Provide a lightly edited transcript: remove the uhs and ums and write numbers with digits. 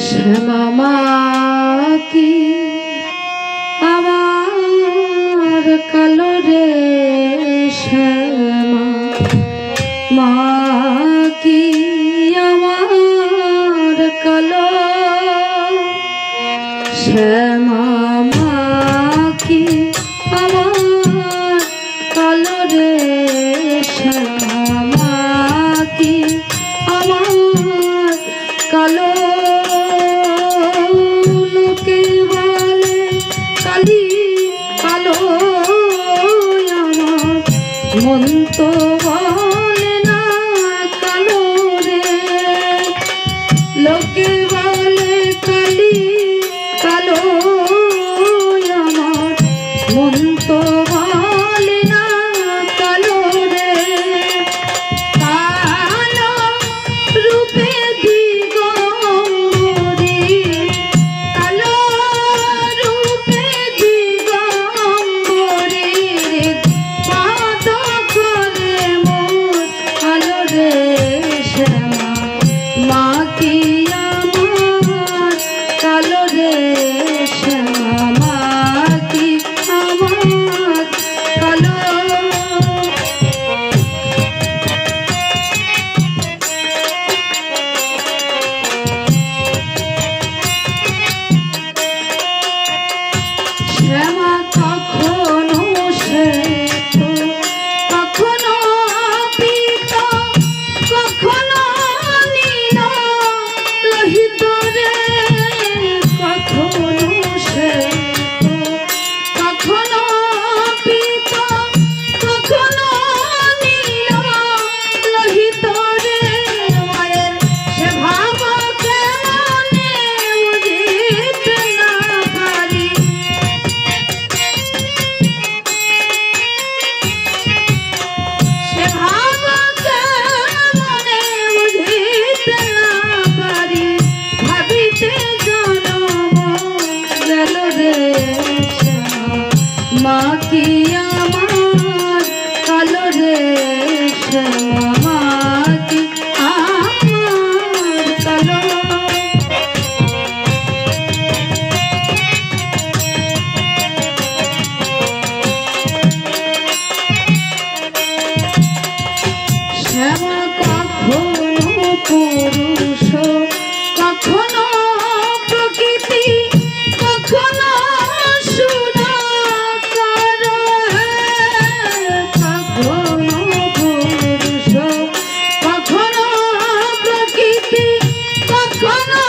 শ্যামা কি আমার কালো রে শ্যামা মা কি আমার কালো শ্যামা মা কি আমার কালো রে শ্যামা মা কি আমার কালো লোকে বলে কালি কালো আমার মন তো বলে না কালো রে লোকে বলে কালি কালো আমার মন তো বলে না কালো রে কালো রূপে দিগম্বরী কালো রূপে দিগম্বরী পাদ করে মোর কালো রে শ্যামা মা কি আমার কালো রে শ্যামা মা কি আমার কালো শ্যামা কখনো শ্বেত কখনো পীত কখনো নীল লোহিত রে কখনো শ্বেত কখনো পীত কখনো নীল লোহিত রে মায়ের সে ভাব কেমনে বুঝিতে না পারি সে ভাব কেমনে বুঝিতে না পারি ভাবিতে জনম গেল রে শ্যামা মা কি আমার কালো রে শ্যামা মা কি আমার কালো শ্যামা কখনো পুরুষ কখনো প্রকৃতি কখনো সুরাকার কখনো পুরুষ কখনো প্রকৃতি কখনো